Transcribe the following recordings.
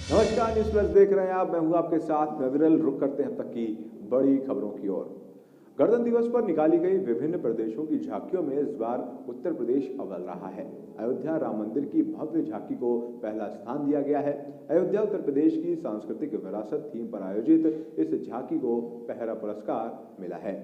नमस्कार, news plus देख रहे हैं आप। मैं हूं आपके साथ मैं विरल। रुक करते हैं अब तक की बड़ी खबरों की ओर। गणतंत्र दिवस पर निकाली गई विभिन्न प्रदेशों की झांकियों में इस बार उत्तर प्रदेश अव्वल रहा है। अयोध्या राम मंदिर की भव्य झांकी को पहला स्थान दिया गया है। अयोध्या उत्तर प्रदेश की सांस्कृतिक विरासत थीम पर आयोजित इस झांकी को पहला पुरस्कार मिला है।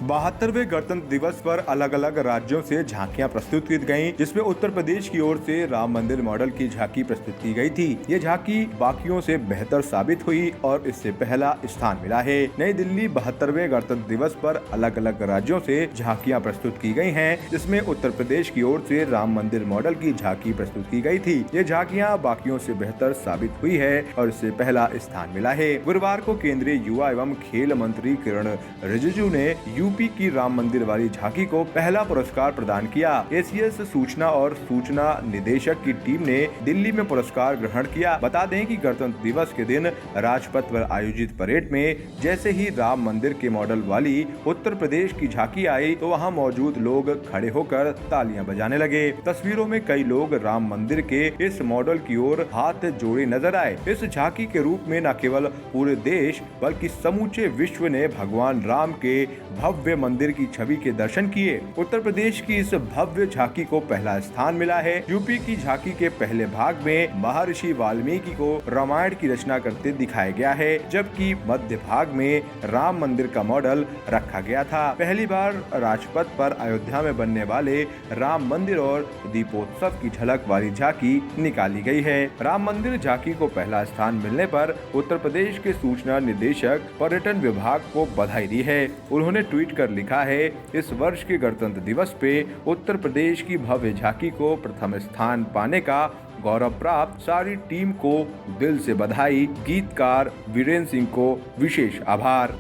72वें गणतंत्र दिवस पर अलग अलग राज्यों से झांकियां प्रस्तुत की गईं, जिसमें उत्तर प्रदेश की ओर से राम मंदिर मॉडल की झांकी प्रस्तुत की गई थी। ये झांकी बाकियों से बेहतर साबित हुई और इससे पहला स्थान मिला है। नई दिल्ली 72वें गणतंत्र दिवस पर अलग अलग राज्यों से झांकियां प्रस्तुत की गई हैं, जिसमें उत्तर प्रदेश की ओर से राम मंदिर मॉडल की झांकी प्रस्तुत की गई थी। ये झांकियां बाकियों से बेहतर साबित हुई है और इससे पहला स्थान मिला है। गुरुवार को केंद्रीय युवा एवं खेल मंत्री किरण रिजिजू ने यूपी की राम मंदिर वाली झांकी को पहला पुरस्कार प्रदान किया। एसीएस सूचना और सूचना निदेशक की टीम ने दिल्ली में पुरस्कार ग्रहण किया। बता दें कि गणतंत्र दिवस के दिन राजपथ पर आयोजित परेड में जैसे ही राम मंदिर के मॉडल वाली उत्तर प्रदेश की झांकी आई तो वहां मौजूद लोग खड़े होकर तालियां बजाने लगे। तस्वीरों में कई लोग राम मंदिर के इस मॉडल की ओर हाथ जोड़े नजर आए। इस झांकी के रूप में न केवल पूरे देश बल्कि समूचे विश्व ने भगवान राम के भव्य मंदिर की छवि के दर्शन किए। उत्तर प्रदेश की इस भव्य झांकी को पहला स्थान मिला है। यूपी की झांकी के पहले भाग में महर्षि वाल्मीकि को रामायण की रचना करते दिखाया गया है, जबकि मध्य भाग में राम मंदिर का मॉडल रखा गया था। पहली बार राजपथ पर अयोध्या में बनने वाले राम मंदिर और दीपोत्सव की झलक वाली झांकी निकाली गई है। राम मंदिर झांकी को पहला स्थान मिलने पर उत्तर प्रदेश के सूचना निदेशक पर्यटन विभाग को बधाई दी है। उन्होंने ट्वीट कर लिखा है, इस वर्ष के गणतंत्र दिवस पे उत्तर प्रदेश की भव्य झांकी को प्रथम स्थान पाने का गौरव प्राप्त सारी टीम को दिल से बधाई। गीतकार वीरेंद्र सिंह को विशेष आभार।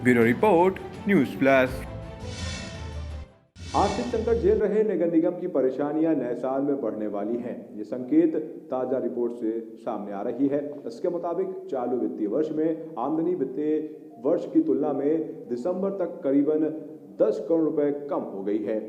Bureau report, news plus. आर्थिक संकट झेल रहे नगर निगम की परेशानियां नए साल में बढ़ने वाली हैं। ये संकेत ताजा रिपोर्ट से सामने आ रही है। इसके मुताबिक चालू वित्तीय वर्ष में आमदनी वित्तीय वर्ष की तुलना में दिसंबर तक करीबन 10 करोड़ रुपए कम हो गई है।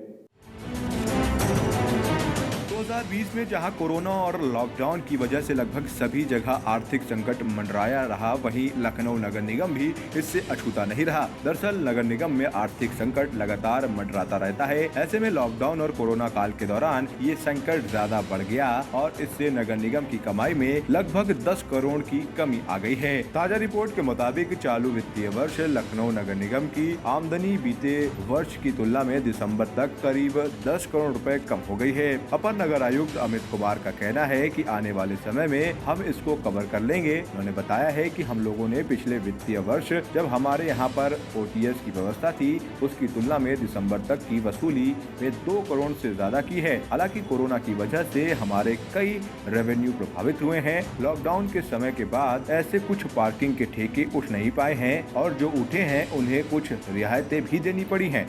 2020 में जहां कोरोना और लॉकडाउन की वजह से लगभग सभी जगह आर्थिक संकट मंडराया रहा, वहीं लखनऊ नगर निगम भी इससे अछूता नहीं रहा। दरअसल नगर निगम में आर्थिक संकट लगातार मंडराता रहता है। ऐसे में लॉकडाउन और कोरोना काल के दौरान ये संकट ज्यादा बढ़ गया और इससे नगर निगम की कमाई में लगभग 10 करोड़ की कमी आ गई है। ताजा रिपोर्ट के मुताबिक चालू वित्तीय वर्ष लखनऊ नगर निगम की आमदनी बीते वर्ष की तुलना में दिसंबर तक करीब 10 करोड़ रुपए कम हो गई है। अपर नगर आयुक्त अमित कुमार का कहना है कि आने वाले समय में हम इसको कवर कर लेंगे। उन्होंने बताया है कि हम लोगों ने पिछले वित्तीय वर्ष जब हमारे यहाँ पर ओटीएस की व्यवस्था थी, उसकी तुलना में दिसंबर तक की वसूली में 2 करोड़ से ज्यादा की है। हालांकि कोरोना की वजह से हमारे कई रेवेन्यू प्रभावित हुए हैं। लॉकडाउन के समय के बाद ऐसे कुछ पार्किंग के ठेके उठ नहीं पाए हैं और जो उठे हैं उन्हें कुछ रियायतें भी देनी पड़ी हैं।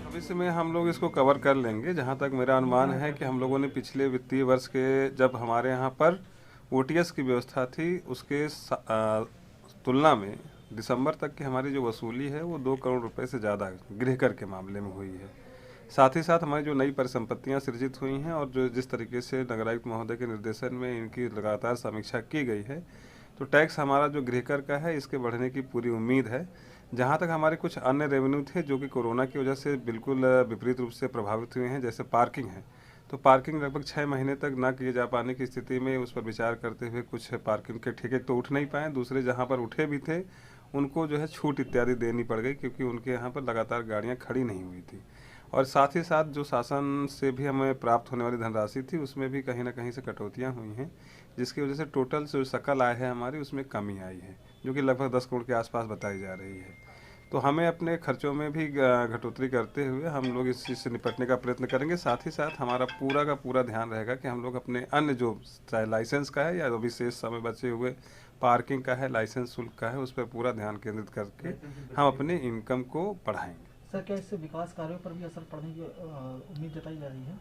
भविष्य में हम लोग इसको कवर कर लेंगे। जहाँ तक मेरा अनुमान है कि हम लोगों ने पिछले वित्तीय वर्ष के जब हमारे यहाँ पर ओटीएस की व्यवस्था थी, उसके तुलना में दिसंबर तक की हमारी जो वसूली है वो 2 करोड़ रुपए से ज़्यादा गृह कर के मामले में हुई है। साथ ही साथ हमारी जो नई परिसंपत्तियाँ सृजित हुई हैं और जो जिस तरीके से नगरायुक्त महोदय के निर्देशन में इनकी लगातार समीक्षा की गई है, तो टैक्स हमारा जो गृह कर का है इसके बढ़ने की पूरी उम्मीद है। जहाँ तक हमारे कुछ अन्य रेवेन्यू थे जो कि कोरोना की वजह से बिल्कुल विपरीत रूप से प्रभावित हुए हैं, जैसे पार्किंग है, तो पार्किंग लगभग 6 महीने तक ना किए जा पाने की स्थिति में उस पर विचार करते हुए कुछ पार्किंग के ठेके तो उठ नहीं पाए। दूसरे जहाँ पर उठे भी थे उनको जो है छूट इत्यादि देनी पड़ गई, क्योंकि उनके यहाँ पर लगातार गाड़ियाँ खड़ी नहीं हुई थी। और साथ ही साथ जो शासन से भी हमें प्राप्त होने वाली धनराशि थी उसमें भी कहीं ना कहीं से कटौतियाँ हुई हैं, जिसकी वजह से टोटल जो सकल आय है हमारी उसमें कमी आई है, जो कि लगभग 10 करोड़ के आसपास बताई जा रही है। तो हमें अपने खर्चों में भी घटोतरी करते हुए हम लोग इस चीज़ से निपटने का प्रयत्न करेंगे। साथ ही साथ हमारा पूरा का पूरा ध्यान रहेगा कि हम लोग अपने अन्य जो चाहे लाइसेंस का है या अभी शेष समय बचे हुए पार्किंग का है, लाइसेंस शुल्क का है, उस पर पूरा ध्यान केंद्रित करके हम अपने इनकम को बढ़ाएंगे। सर, क्या इससे विकास कार्यों पर भी असर पड़ने की उम्मीद जताई जा रही है?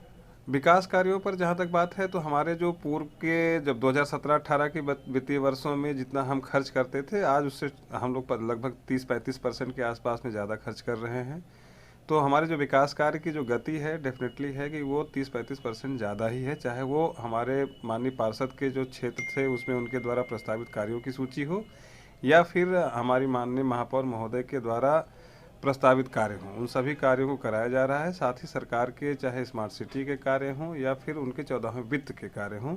विकास कार्यों पर जहाँ तक बात है तो हमारे जो पूर्व के जब 2017-18 के वित्तीय वर्षों में जितना हम खर्च करते थे, आज उससे हम लोग लगभग 30-35% के आसपास में ज़्यादा खर्च कर रहे हैं। तो हमारे जो विकास कार्य की जो गति है डेफिनेटली है कि वो 30-35% ज़्यादा ही है, चाहे वो हमारे माननीय पार्षद के जो क्षेत्र थे उसमें उनके द्वारा प्रस्तावित कार्यों की सूची हो या फिर हमारी माननीय महापौर महोदय के द्वारा प्रस्तावित कार्य हों, उन सभी कार्यों को कराया जा रहा है। साथ ही सरकार के चाहे स्मार्ट सिटी के कार्य हों या फिर उनके 14वें वित्त के कार्य हों,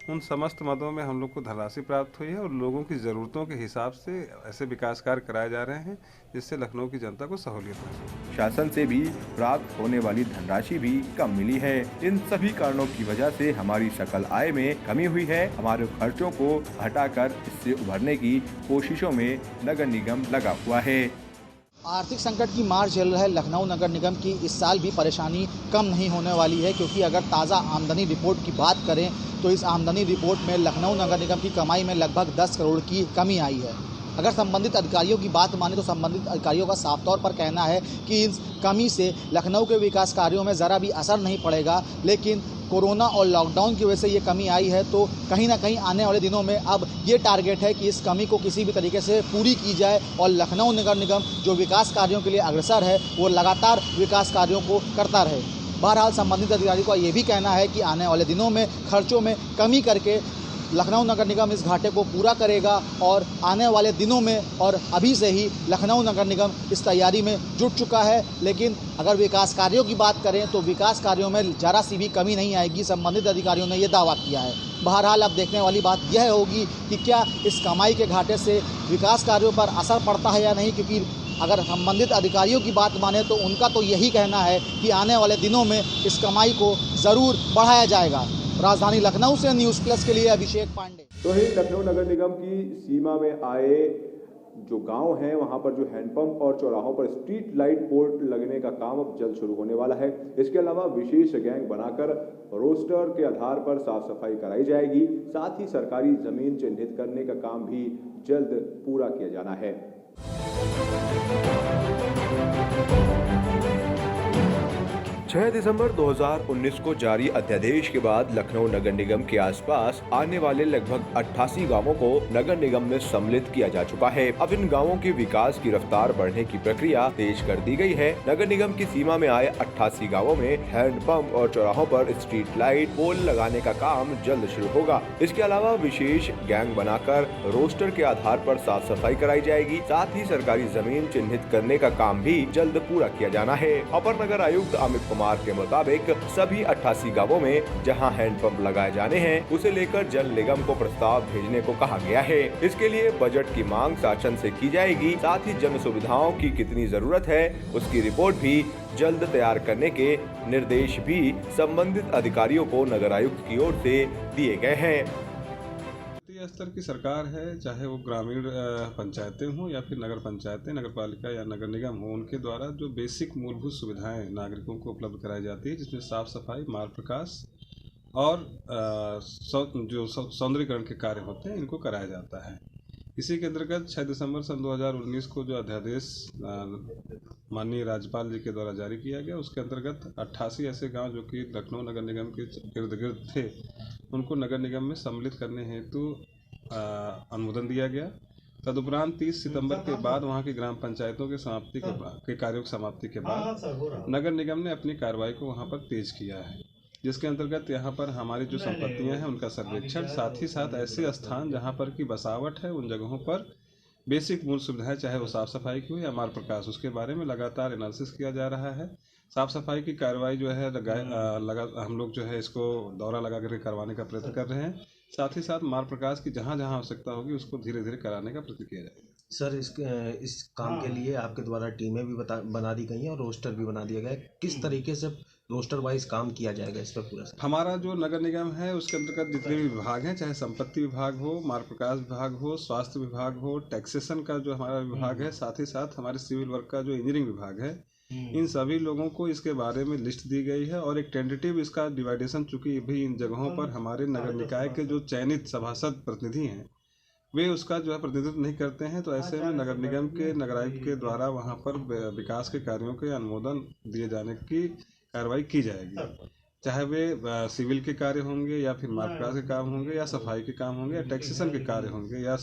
उन समस्त मदों में हम लोग को धनराशि प्राप्त हुई है और लोगों की ज़रूरतों के हिसाब से ऐसे विकास कार्य कराए जा रहे हैं जिससे लखनऊ की जनता को सहूलियत हो। शासन से भी प्राप्त होने वाली धनराशि भी कम मिली है। इन सभी कारणों की वजह से हमारी सकल आय में कमी हुई है। हमारे खर्चों को हटाकर इससे उभरने की कोशिशों में नगर निगम लगा हुआ है। आर्थिक संकट की मार झेल रहे लखनऊ नगर निगम की इस साल भी परेशानी कम नहीं होने वाली है, क्योंकि अगर ताज़ा आमदनी रिपोर्ट की बात करें तो इस आमदनी रिपोर्ट में लखनऊ नगर निगम की कमाई में लगभग 10 करोड़ की कमी आई है। अगर संबंधित अधिकारियों की बात माने तो संबंधित अधिकारियों का साफ तौर पर कहना है कि इस कमी से लखनऊ के विकास कार्यों में ज़रा भी असर नहीं पड़ेगा, लेकिन कोरोना और लॉकडाउन की वजह से ये कमी आई है, तो कहीं ना कहीं आने वाले दिनों में अब ये टारगेट है कि इस कमी को किसी भी तरीके से पूरी की जाए और लखनऊ नगर निगम जो विकास कार्यों के लिए अग्रसर है वो लगातार विकास कार्यों को करता रहे। बहरहाल संबंधित अधिकारी का ये भी कहना है कि आने वाले दिनों में खर्चों में कमी करके लखनऊ नगर निगम इस घाटे को पूरा करेगा और आने वाले दिनों में और अभी से ही लखनऊ नगर निगम इस तैयारी में जुट चुका है। लेकिन अगर विकास कार्यों की बात करें तो विकास कार्यों में ज़रा सी भी कमी नहीं आएगी, संबंधित अधिकारियों ने ये दावा किया है। बहरहाल अब देखने वाली बात यह होगी कि क्या इस कमाई के घाटे से विकास कार्यों पर असर पड़ता है या नहीं, क्योंकि अगर संबंधित अधिकारियों की बात माने तो उनका तो यही कहना है कि आने वाले दिनों में इस कमाई को ज़रूर बढ़ाया जाएगा। राजधानी लखनऊ से न्यूज़ प्लस के लिए अभिषेक पांडे। तो ही लखनऊ नगर निगम की सीमा में आए जो गांव हैं वहां पर जो हैंडपंप और चौराहों पर स्ट्रीट लाइट पोर्ट लगने का काम अब जल्द शुरू होने वाला है। इसके अलावा विशेष गैंग बनाकर रोस्टर के आधार पर साफ सफाई कराई जाएगी। साथ ही सरकारी जमीन चिन्हित करने का काम भी जल्द पूरा किया जाना है। 6 दिसंबर 2019 को जारी अध्यादेश के बाद लखनऊ नगर निगम के आसपास आने वाले लगभग 88 गांवों को नगर निगम में सम्मिलित किया जा चुका है। अब इन गांवों के विकास की रफ्तार बढ़ने की प्रक्रिया तेज कर दी गई है। नगर निगम की सीमा में आए 88 गांवों में हैंडपंप और चौराहों पर स्ट्रीट लाइट पोल लगाने का काम जल्द शुरू होगा। इसके अलावा विशेष गैंग बनाकर रोस्टर के आधार पर साफ सफाई कराई जाएगी। साथ ही सरकारी जमीन चिन्हित करने का काम भी जल्द पूरा किया जाना है। अपर नगर आयुक्त अमित कुमार के मुताबिक सभी 88 गांवों में जहां हैंडपंप लगाए जाने हैं उसे लेकर जल निगम को प्रस्ताव भेजने को कहा गया है। इसके लिए बजट की मांग शासन से की जाएगी। साथ ही जन सुविधाओं की कितनी जरूरत है उसकी रिपोर्ट भी जल्द तैयार करने के निर्देश भी संबंधित अधिकारियों को नगर आयुक्त की ओर से दिए गए हैं। स्तर की सरकार है, चाहे वो ग्रामीण पंचायतें हों या फिर नगर पंचायतें, नगर पालिका या नगर निगम हो, उनके द्वारा जो बेसिक मूलभूत सुविधाएं नागरिकों को उपलब्ध कराई जाती है, जिसमें साफ सफाई, मार्ग प्रकाश और जो सौंदर्यीकरण के कार्य होते हैं, इनको कराया जाता है। इसी के अंतर्गत 6 दिसंबर सन 2019 को जो अध्यादेश माननीय राज्यपाल जी के द्वारा जारी किया गया, उसके अंतर्गत 88 ऐसे गांव जो कि लखनऊ नगर निगम के इर्द गिर्द थे, उनको नगर निगम में सम्मिलित करने हेतु अनुमोदन दिया गया। तदुपरांत 30 सितंबर के बाद वहां की ग्राम पंचायतों के कार्यों की समाप्ति के बाद नगर निगम ने अपनी कार्रवाई को वहां पर तेज किया है, जिसके अंतर्गत यहाँ पर हमारी जो संपत्तियां हैं उनका सर्वेक्षण, साथ ही साथ ऐसे स्थान जहाँ पर की बसावट है उन जगहों पर बेसिक मूल सुविधाएं, चाहे वो साफ सफाई की हो या मार्ग प्रकाश, उसके बारे में लगातार एनालिसिस किया जा रहा है। साफ सफाई की कार्रवाई जो है हम लोग जो है इसको दौरा लगा कर करवाने का प्रयत्न कर रहे हैं। साथ ही साथ मार्ग प्रकाश की जहाँ जहाँ आवश्यकता होगी उसको धीरे धीरे कराने का प्रयत्न किया जाएगा। सर, इस काम के लिए आपके द्वारा टीमें भी बना दी गई हैं और रोस्टर भी बना दिया गया है। किस तरीके से रोस्टर वाइज काम किया जाएगा इस पर पूरा? हमारा जो नगर निगम है उसके अंतर्गत जितने भी विभाग हैं, चाहे संपत्ति विभाग हो, मार्ग प्रकाश विभाग हो, स्वास्थ्य विभाग हो, टैक्सेशन का जो हमारा विभाग है, साथ ही साथ हमारे सिविल वर्क का जो इंजीनियरिंग विभाग है, इन सभी लोगों को इसके बारे में लिस्ट दी गई है और एक टेंटेटिव इसका डिवाइडेशन, चूंकि भी इन जगहों पर हमारे नगर निकाय के जो चयनित सभासद प्रतिनिधि हैं वे उसका जो है प्रतिनिधित्व नहीं करते हैं, तो ऐसे में नगर निगम के नगर आयुक्त के द्वारा वहां पर विकास के कार्यों के अनुमोदन दिए जाने की कार्रवाई की जाएगी, चाहे वे सिविल के कार्य होंगे या फिर मार्ग प्रकाश के काम होंगे या सफाई के काम होंगे या टैक्सेशन के कार्य होंगे या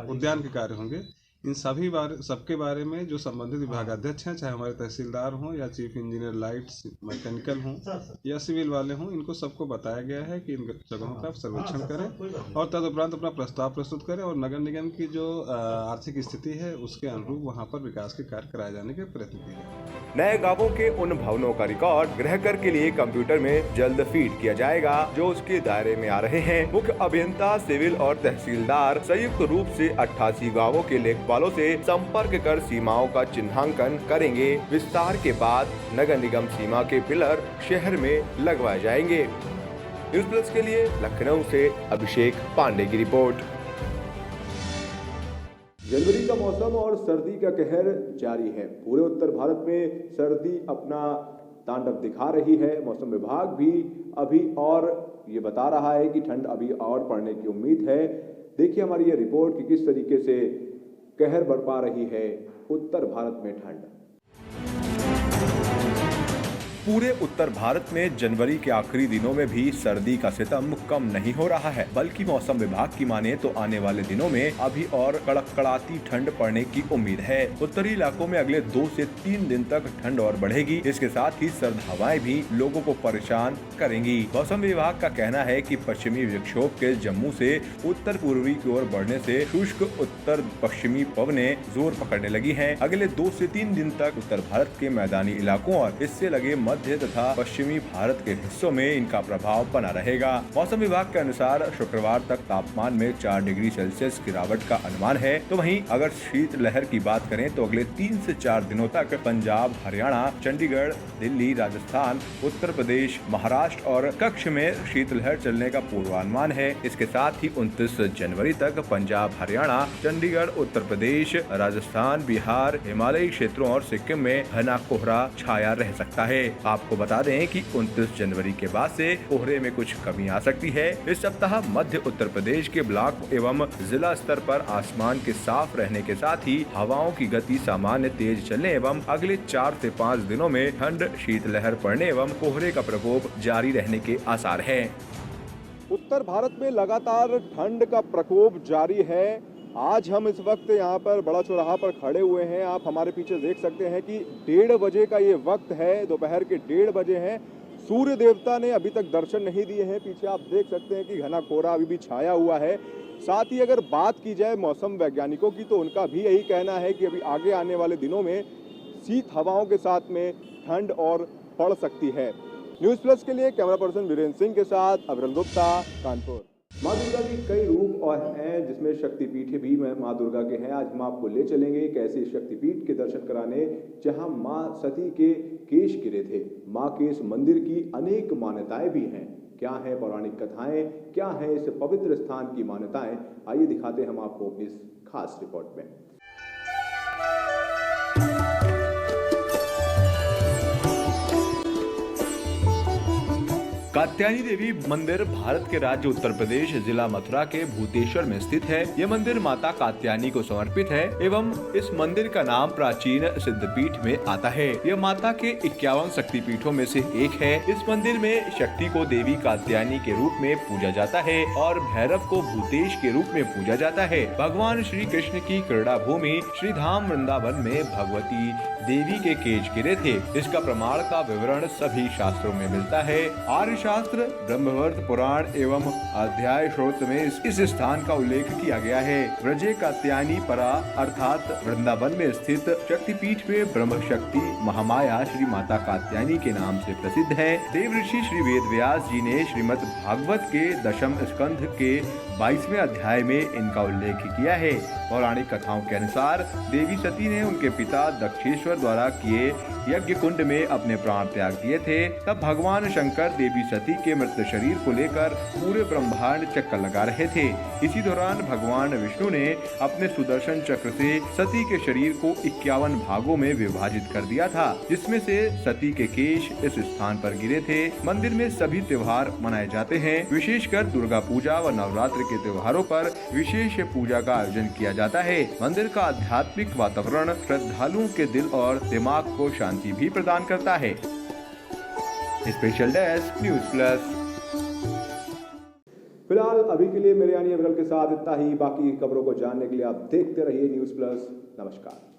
उद्यान के कार्य होंगे। इन सबके बारे में जो संबंधित विभागाध्यक्ष हैं, चाहे हमारे तहसीलदार हों या चीफ इंजीनियर लाइट्स मैकेनिकल हों या सिविल वाले हों, इनको सबको बताया गया है कि इन जगहों का सर्वेक्षण करें और तदुपरांत अपना प्रस्ताव प्रस्तुत करें और नगर निगम की जो आर्थिक स्थिति है उसके अनुरूप वहाँ पर विकास के कार्य कराए जाने के प्रयत्न किए जाए। नए गांवों के उन भवनों का रिकॉर्ड गृह कर के लिए कंप्यूटर में जल्द फीड किया जाएगा जो उसके दायरे में आ रहे हैं। मुख्य अभियंता, सिविल और तहसीलदार संयुक्त रूप से 88 गांवों के लेखपालों से संपर्क कर सीमाओं का चिन्हांकन करेंगे। विस्तार के बाद नगर निगम सीमा के पिलर शहर में लगवाए जाएंगे। न्यूज़ प्लस के लिए लखनऊ से अभिषेक पांडे की रिपोर्ट। जनवरी का मौसम और सर्दी का कहर जारी है। पूरे उत्तर भारत में सर्दी अपना तांडव दिखा रही है। मौसम विभाग भी अभी और ये बता रहा है कि ठंड अभी और पड़ने की उम्मीद है। देखिए हमारी ये रिपोर्ट कि किस तरीके से कहर बरपा रही है उत्तर भारत में ठंड। पूरे उत्तर भारत में जनवरी के आखिरी दिनों में भी सर्दी का सितम कम नहीं हो रहा है, बल्कि मौसम विभाग की माने तो आने वाले दिनों में अभी और कड़कड़ाती ठंड पड़ने की उम्मीद है। उत्तरी इलाकों में अगले 2 से 3 दिन तक ठंड और बढ़ेगी। इसके साथ ही सर्द हवाएं भी लोगों को परेशान करेंगी। मौसम विभाग का कहना है कि पश्चिमी विक्षोभ के जम्मू से उत्तर पूर्वी की ओर बढ़ने से शुष्क उत्तर पश्चिमी पवनें जोर पकड़ने लगी हैं। अगले 2 से 3 दिन तक उत्तर भारत के मैदानी इलाकों और इससे लगे मध्य तथा पश्चिमी भारत के हिस्सों में इनका प्रभाव बना रहेगा। मौसम विभाग के अनुसार शुक्रवार तक तापमान में 4 डिग्री सेल्सियस गिरावट का अनुमान है। तो वहीं अगर शीत लहर की बात करें तो अगले 3 से 4 दिनों तक पंजाब, हरियाणा, चंडीगढ़, दिल्ली, राजस्थान, उत्तर प्रदेश, महाराष्ट्र और कच्छ में शीतलहर चलने का पूर्वानुमान है। इसके साथ ही 29 जनवरी तक पंजाब, हरियाणा, चंडीगढ़, उत्तर प्रदेश, राजस्थान, बिहार, हिमालयी क्षेत्रों और सिक्किम में घना कोहरा छाया रह सकता है। आपको बता दें कि 29 जनवरी के बाद से कोहरे में कुछ कमी आ सकती है। इस सप्ताह मध्य उत्तर प्रदेश के ब्लॉक एवं जिला स्तर पर आसमान के साफ रहने के साथ ही हवाओं की गति सामान्य तेज चलने एवं अगले 4 से 5 दिनों में ठंड, शीतलहर पड़ने एवं कोहरे का प्रकोप जारी रहने के आसार हैं। उत्तर भारत में लगातार ठंड का प्रकोप जारी है। आज हम इस वक्त यहाँ पर बड़ा चौराहा पर खड़े हुए हैं। आप हमारे पीछे देख सकते हैं कि 1:30 बजे का ये वक्त है, दोपहर के 1:30 बजे हैं। सूर्य देवता ने अभी तक दर्शन नहीं दिए हैं। पीछे आप देख सकते हैं कि घना कोहरा अभी भी छाया हुआ है। साथ ही अगर बात की जाए मौसम वैज्ञानिकों की तो उनका भी यही कहना है कि अभी आगे आने वाले दिनों में शीत हवाओं के साथ में ठंड और पड़ सकती है। न्यूज़ प्लस के लिए कैमरा पर्सन वीरेंद्र सिंह के साथ अविरल गुप्ता, कानपुर। माँ दुर्गा की कई रूप और हैं, जिसमें शक्तिपीठ भी माँ दुर्गा के हैं। आज हम आपको ले चलेंगे एक ऐसे शक्तिपीठ के दर्शन कराने जहां माँ सती के केश गिरे थे। माँ के इस मंदिर की अनेक मान्यताएं भी हैं। क्या है पौराणिक कथाएं, क्या है इस पवित्र स्थान की मान्यताएं, आइए दिखाते हैं हम आपको इस खास रिपोर्ट में। कात्यायनी देवी मंदिर भारत के राज्य उत्तर प्रदेश जिला मथुरा के भूतेश्वर में स्थित है। यह मंदिर माता कात्यायनी को समर्पित है एवं इस मंदिर का नाम प्राचीन सिद्धपीठ में आता है। यह माता के 51 शक्तिपीठों में से एक है। इस मंदिर में शक्ति को देवी कात्यायनी के रूप में पूजा जाता है और भैरव को भूतेश के रूप में पूजा जाता है। भगवान श्री कृष्ण की क्रीड़ा भूमि श्री धाम वृंदावन में भगवती देवी के केश गिरे थे। इसका प्रमाण का विवरण सभी शास्त्रों में मिलता है। आर्य शास्त्र, ब्रह्मवर्त पुराण एवं अध्याय स्रोत में इस स्थान का उल्लेख किया गया है। ब्रजे कात्यायनी परा अर्थात वृंदावन में स्थित शक्तिपीठ में ब्रह्म शक्ति महामाया श्री माता कात्यायनी के नाम से प्रसिद्ध है। देव ऋषि श्री वेद व्यास जी ने श्रीमद् भागवत के 10वें स्कंध के 22वें अध्याय में इनका उल्लेख किया है। पौराणिक कथाओं के अनुसार देवी सती ने उनके पिता दक्षेश्वर द्वारा किए यज्ञ कुंड में अपने प्राण त्याग दिए थे। तब भगवान शंकर देवी सती के मृत शरीर को लेकर पूरे ब्रह्मांड चक्कर लगा रहे थे। इसी दौरान भगवान विष्णु ने अपने सुदर्शन चक्र से सती के शरीर को 51 भागों में विभाजित कर दिया था, जिसमें से सती के केश इस स्थान पर गिरे थे। मंदिर में सभी त्योहार मनाए जाते हैं। विशेषकर दुर्गा पूजा व नवरात्र के त्योहारों पर विशेष पूजा का आयोजन किया जाता है। मंदिर का आध्यात्मिक वातावरण श्रद्धालुओं के दिल और दिमाग को शांति भी प्रदान करता है। Special desk news plus. फिलहाल फिलहाल अभी के लिए मेरे यानी अविरल के साथ इतना ही। बाकी खबरों को जानने के लिए आप देखते रहिए न्यूज़ प्लस। नमस्कार।